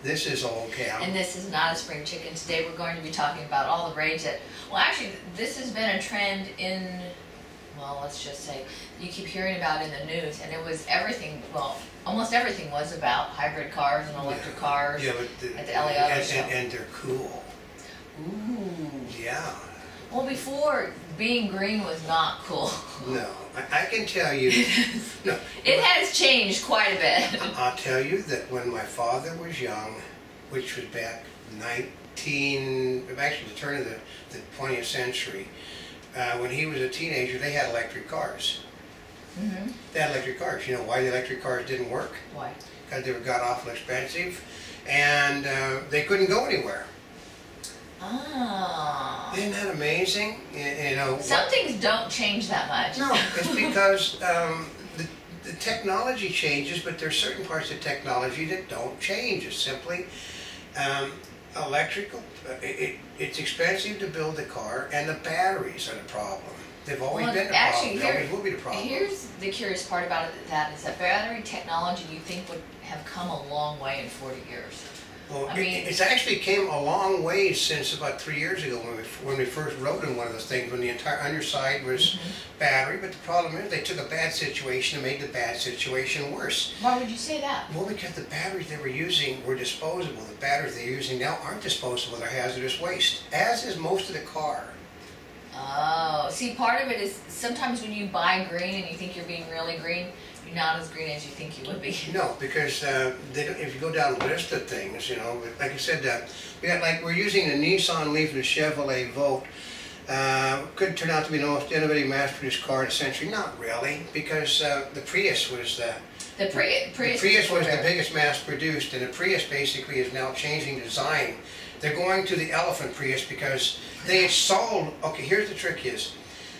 This is Oldecam. And this is not a spring chicken. Today we're going to be talking about all the rage that, well actually this has been a trend in, well let's just say, you keep hearing about in the news, and it was everything, well almost everything was about hybrid cars and electric cars at the LA Auto Show. And they're cool. Ooh. Yeah. Well, before, being green was not cool. No, I can tell you. No, it has changed quite a bit. I'll tell you that when my father was young, which was back actually the turn of the 20th century, when he was a teenager, they had electric cars. Mm-hmm. They had electric cars. You know why the electric cars didn't work? Why? Because they were god-awful expensive, and they couldn't go anywhere. Ah. Isn't that amazing? You know, some things don't change that much. No, it's because the technology changes, but there's certain parts of technology that don't change. It's simply electrical. It's expensive to build a car, and the batteries are the problem. They've always been the problem. They always will be the problem. Here's the curious part about it, is that battery technology you think would have come a long way in 40 years. Well, I mean, it's actually came a long way since about 3 years ago when we first rode in one of those things, when the entire underside was battery. But the problem is they took a bad situation and made the bad situation worse. Why would you say that? Well, because the batteries they were using were disposable. The batteries they're using now aren't disposable. They're hazardous waste, as is most of the car. Oh, see, part of it is sometimes when you buy green and you think you're being really green, you're not as green as you think you would be. No, because if you go down the list of things, you know, like I said, we're using the Nissan Leaf and the Chevrolet Volt. Could turn out to be the most innovative mass-produced car in the century. Not really, because the Prius was the Prius was the biggest mass-produced, and the Prius basically is now changing design. They're going to the elephant Prius because they had sold. Okay, here's the trick: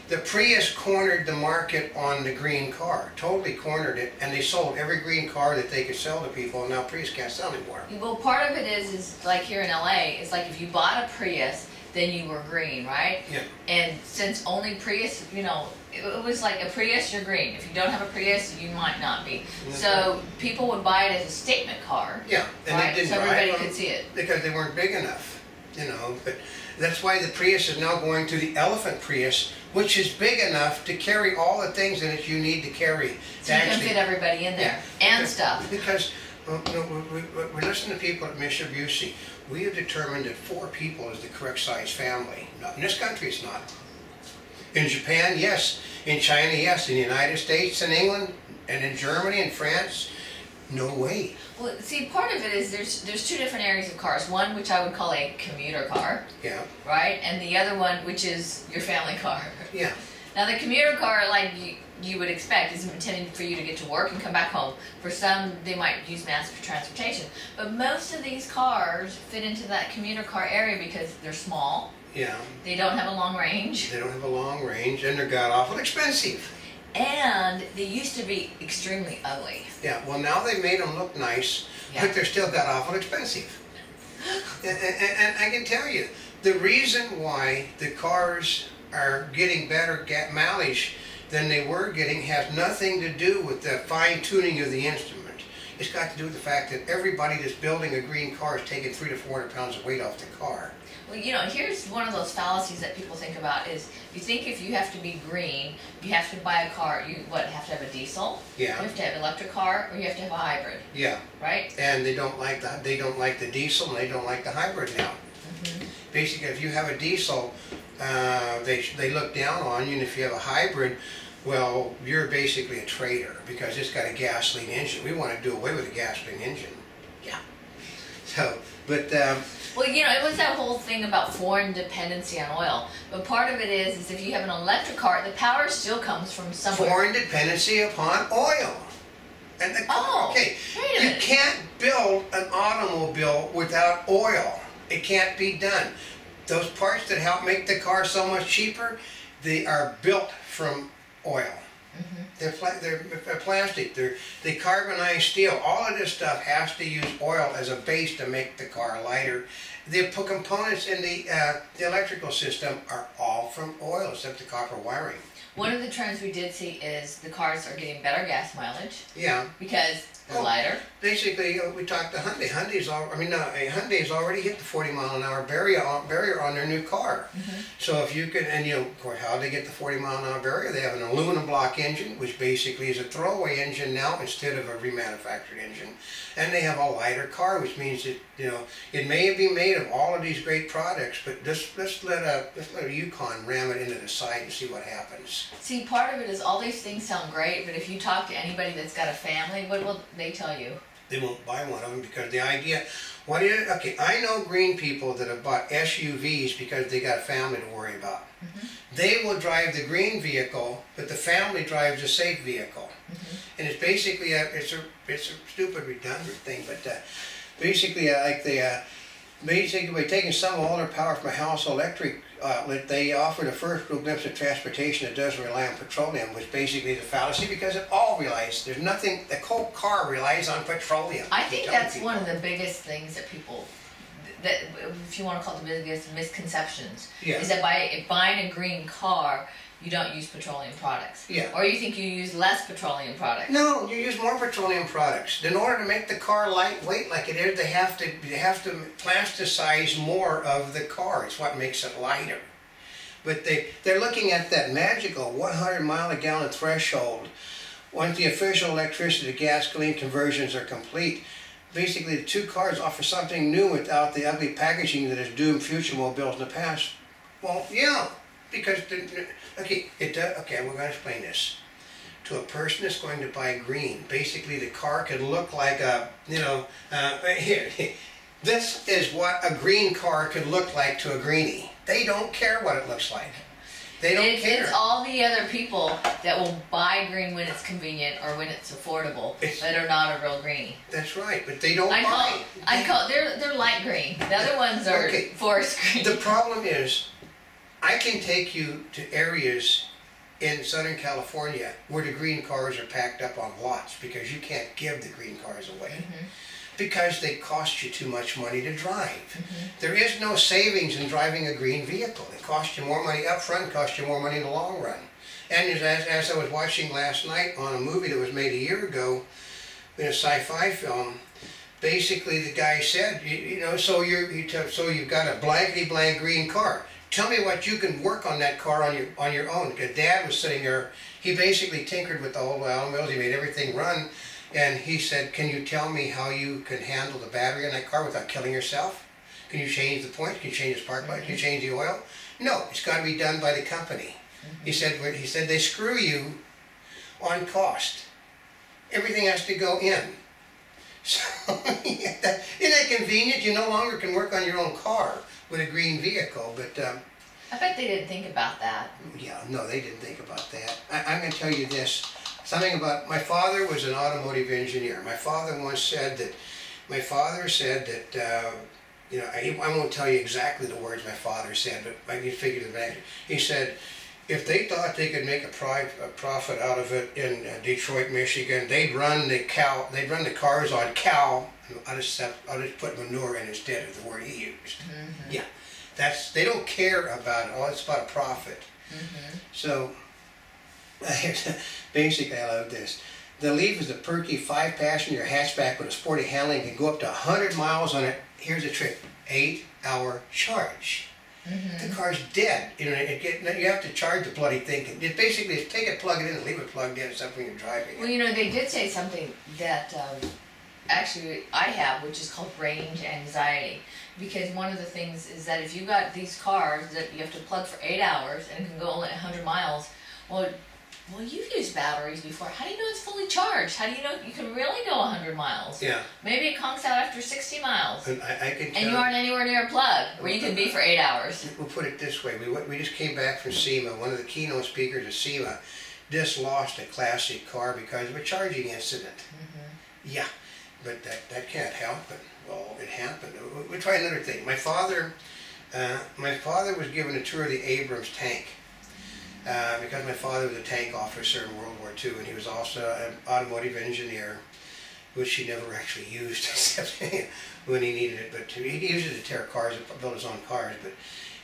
the Prius cornered the market on the green car, totally cornered it, and they sold every green car that they could sell to people, and now Prius can't sell anymore. Well, part of it is like here in LA, it's like if you bought a Prius, then you were green, right? Yeah. And since only Prius, you know, it was like a Prius, you're green. If you don't have a Prius, you might not be. So people would buy it as a statement car. Yeah, and right? they didn't so everybody could see it. Because they weren't big enough, you know. But that's why the Prius is now going to the elephant Prius, which is big enough to carry all the things in it you need to carry. So you can fit everybody in there, and stuff. Because we listen to people at Mitsubishi. We have determined that 4 people is the correct size family. Not in this country, it's not. In Japan, yes. In China, yes. In the United States and England, and in Germany and France, no way. Well, see, part of it is there's 2 different areas of cars. One, which I would call a commuter car. Yeah. Right? And the other one, which is your family car. Yeah. Now, the commuter car, like you would expect, is intended for you to get to work and come back home. For some, they might use mass transportation. But most of these cars fit into that commuter car area because they're small. Yeah. They don't have a long range. They don't have a long range, and they're god-awful expensive. And they used to be extremely ugly. Yeah, well now they made them look nice, but they're still god-awful expensive. and I can tell you, the reason why the cars are getting better mileage than they were getting has nothing to do with the fine-tuning of the instrument. It's got to do with the fact that everybody that's building a green car is taking 300 to 400 pounds of weight off the car. Well, you know, here's one of those fallacies that people think about is, you think if you have to be green, you have to buy a car, you have to have a diesel? Yeah. You have to have an electric car, or you have to have a hybrid? Yeah. Right? And they don't like the diesel, and they don't like the hybrid now. Basically, if you have a diesel, they look down on you, and if you have a hybrid, well, you're basically a traitor because it's got a gasoline engine. We want to do away with a gasoline engine. Yeah. So, but well, you know, it was that whole thing about foreign dependency on oil. But part of it is if you have an electric car, the power still comes from somewhere. Foreign dependency upon oil. And okay, wait a minute. You can't build an automobile without oil. It can't be done. Those parts that help make the car so much cheaper, they are built from oil. They're plastic, they carbonize steel. All of this stuff has to use oil as a base to make the car lighter. The components in the electrical system are all from oil, except the copper wiring. One of the trends we did see is the cars are getting better gas mileage. Yeah. Because they're lighter. Basically, we talked to Hyundai. Hyundai's already hit the 40-mile-an-hour barrier on their new car. So if you can, and of course, how they get the 40-mile-an-hour barrier? They have an aluminum block engine, which basically is a throwaway engine now instead of a remanufactured engine. And they have a lighter car, which means that it may be made of all of these great products, but let's let a Yukon ram it into the side and see what happens. See, part of it is all these things sound great, but if you talk to anybody that's got a family, what will they tell you? They won't buy one of them because the idea, okay, I know green people that have bought SUVs because they got a family to worry about. They will drive the green vehicle, but the family drives a safe vehicle. And it's basically it's a stupid redundant thing, but basically basically by taking some of all their power from a house electric outlet, they offer the first real glimpse of transportation that doesn't rely on petroleum, which basically is a fallacy because it all relies. There's nothing. The whole car relies on petroleum. I think that's one of the biggest things that people, that if you want to call it the biggest misconceptions, is that by buying a green car, you don't use petroleum products. Or you think you use less petroleum products. No, you use more petroleum products. In order to make the car lightweight like it is, they have to plasticize more of the car. It's what makes it lighter. But they're looking at that magical 100-mile-a-gallon threshold. Once the official electricity to gasoline conversions are complete, basically the two cars offer something new without the ugly packaging that has doomed future mobiles in the past. Well, yeah. Because, okay, we're going to explain this. To a person that's going to buy green, basically the car could look like a, here, this is what a green car could look like to a greenie. They don't care what it looks like. They don't care. It's all the other people that will buy green when it's convenient or when it's affordable that are not a real greenie. That's right, but they don't buy. They're light green. The other ones are forest green. The problem is, I can take you to areas in Southern California where the green cars are packed up on lots because you can't give the green cars away because they cost you too much money to drive. There is no savings in driving a green vehicle. It costs you more money up front, costs you more money in the long run. And as I was watching last night on a movie that was made a year ago in a sci-fi film, basically the guy said, so you've got a blankety blank green car. Tell me what you can work on that car on your own. Because Dad was sitting there, he basically tinkered with the old automobiles, he made everything run, and he said, can you tell me how you can handle the battery on that car without killing yourself? Can you change the points? Can you change the spark plug? Can you change the oil? No, it's got to be done by the company. He said they screw you on cost. Everything has to go in. So, isn't that convenient? You no longer can work on your own car with a green vehicle, but I bet they didn't think about that. Yeah, no, they didn't think about that. I'm going to tell you this, something about, my father was an automotive engineer. My father once said that, I won't tell you exactly the words my father said, but I can figure the magnitude. He said, if they thought they could make a profit out of it in Detroit, Michigan, they'd run the cars on cow. I'll just put manure in instead of the word he used. Yeah, they don't care about it. Oh, it's about a profit. So basically, I love this. The Leaf is a perky 5-passenger hatchback with a sporty handling. Can go up to 100 miles on it. Here's the trick: 8-hour charge. The car's dead. You have to charge the bloody thing. It basically is take it, plug it in, and leave it plugged in. It's something you're driving. Well, they did say something that actually I have, which is called range anxiety. Because one of the things is that if you got these cars that you have to plug for 8 hours and it can go only 100 miles, well, you've used batteries before. How do you know it's fully charged? How do you know you can really go 100 miles? Yeah. Maybe it conks out after 60 miles. And you aren't anywhere near a plug where you can be for 8 hours. We'll put it this way. We just came back from SEMA. One of the keynote speakers of SEMA just lost a classic car because of a charging incident. Yeah, but that can't help it. Well, it happened. We'll try another thing. My father was given a tour of the Abrams tank. Because my father was a tank officer in World War II, and he was also an automotive engineer, which he never actually used except when he needed it. But he used it to tear cars, build his own cars. But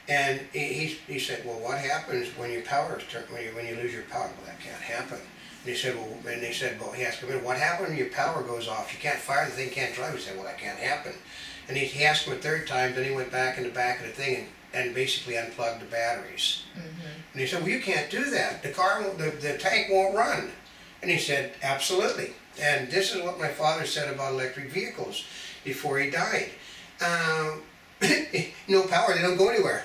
And he said, well, what happens when your power is turned, when you lose your power? Well, that can't happen. And he said, well, he asked him, what happens when your power goes off? You can't fire the thing, can't drive. He said, well, that can't happen. And he asked him a third time, then he went back in the back of the thing and basically unplugged the batteries. And he said, well, you can't do that. The car, the tank won't run. And he said, absolutely. And this is what my father said about electric vehicles before he died. No power, they don't go anywhere.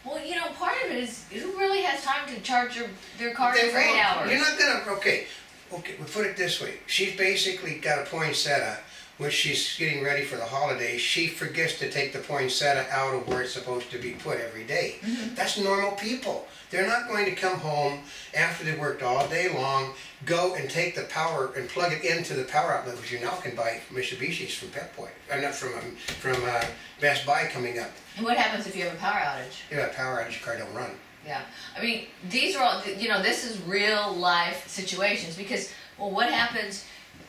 Well, you know, part of it is who really has time to charge their car for 8 hours? You're not gonna, okay, we'll put it this way. She's basically got a poinsettia, when she's getting ready for the holidays. She forgets to take the poinsettia out of where it's supposed to be put every day. That's normal people. They're not going to come home after they worked all day long, go and take the power and plug it into the power outlet, which you now can buy Mitsubishi's from Pep Boy, or not from Best Buy coming up. And what happens if you have a power outage? You have a power outage, your car don't run. Yeah, I mean, these are all, you know, this is real life situations because, well, what happens,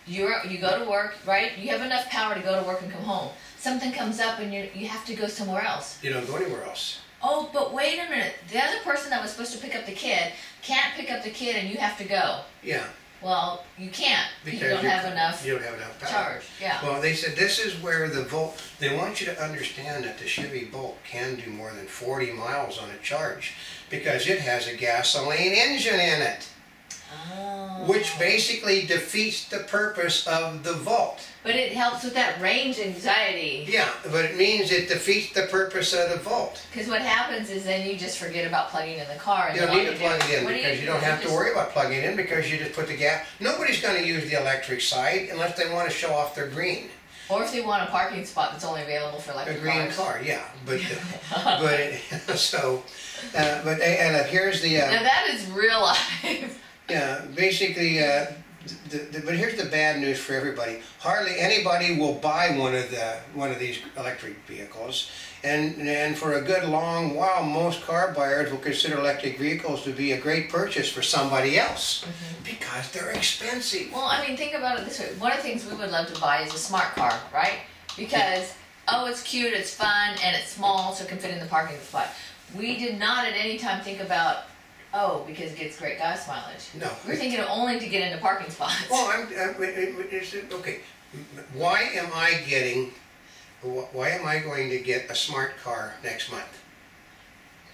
you go to work, right? You have enough power to go to work and come home. Something comes up and you have to go somewhere else. You don't go anywhere else. Oh, but wait a minute. The other person that was supposed to pick up the kid can't pick up the kid and you have to go. Yeah. Well, you can't because you don't have enough power. Charge. Yeah. Well, they said this is where the volt, they want you to understand that the Chevy Bolt can do more than 40 miles on a charge because it has a gasoline engine in it. Oh. Which basically defeats the purpose of the Volt. But it helps with that range anxiety. Yeah, but it means it defeats the purpose of the Volt. Because what happens is then you just forget about plugging in the car. You don't need to plug it in because you don't have to worry about plugging it in because you just put the gas. Nobody's going to use the electric side unless they want to show off their green. Or if they want a parking spot that's only available for electric cars. A green car, yeah. But here's the. Now that is real life. Yeah, basically, but here's the bad news for everybody. Hardly anybody will buy one of these electric vehicles, and for a good long while, most car buyers will consider electric vehicles to be a great purchase for somebody else because they're expensive. Well, I mean, think about it this way. One of the things we would love to buy is a smart car, right? Because oh, it's cute, it's fun, and it's small, so it can fit in the parking spot. We did not at any time think about, oh, because it gets great gas mileage. No. We're thinking only to get into parking spots. Well, okay. Why am I going to get a smart car next month?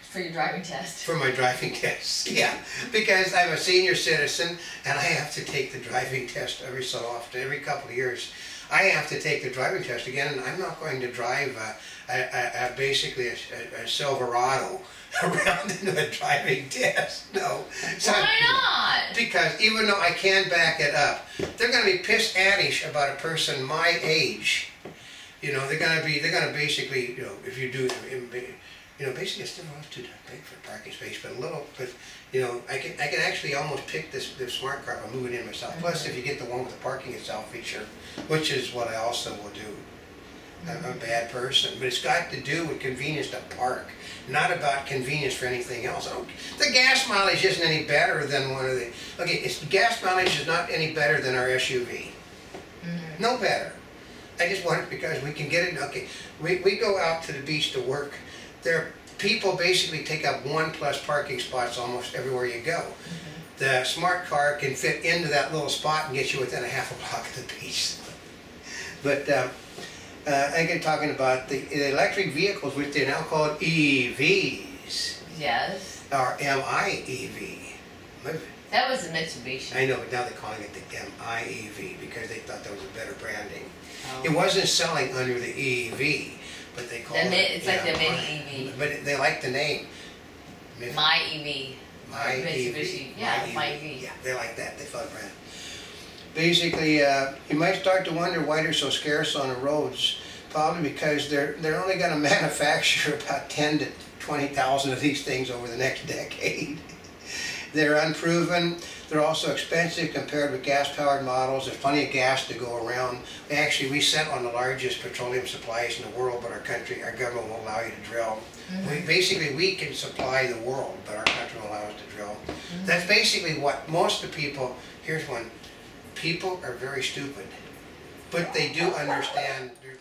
For your driving test. For my driving test, yeah. Because I'm a senior citizen and I have to take the driving test every so often, every couple of years. I have to take the driving test again, and I'm not going to drive basically a Silverado around into a driving test. No. Why not? Because even though I can back it up, they're going to be piss-addish about a person my age. You know, they're going to basically, you know, if you do, you know, basically it's still not too big for a parking space, but you know, I can actually almost pick this smart car by moving in myself. Plus, if you get the one with the parking itself feature, which is what I also will do. I'm a bad person, but it's got to do with convenience to park, not about convenience for anything else. The gas mileage isn't any better than one of the. Okay, gas mileage is not any better than our SUV. No better. I just want it because we can get it. Okay, we go out to the beach to work. People basically take up 1+ parking spots almost everywhere you go. The smart car can fit into that little spot and get you within a half a block of the beach. But I get talking about the electric vehicles, which they're now called EVs. Yes. Or MIEV. That was a Mitsubishi. I know, but now they're calling it the MIEV because they thought that was a better branding. Oh. It wasn't selling under the EV, but they call it. It's like the mini EV. But they like the name. My EV. My Mitsubishi. EV. Yeah, my EV. Yeah, they like that. They thought brand. Basically, you might start to wonder why they're so scarce on the roads. Probably because they're only going to manufacture about 10 to 20,000 of these things over the next decade. They're unproven. They're also expensive compared with gas-powered models. There's plenty of gas to go around. Actually, we sit on the largest petroleum supplies in the world, but our government won't allow you to drill. We can supply the world, but our country won't allow us to drill. That's basically what most of the people, here's one, people are very stupid, but they do understand there's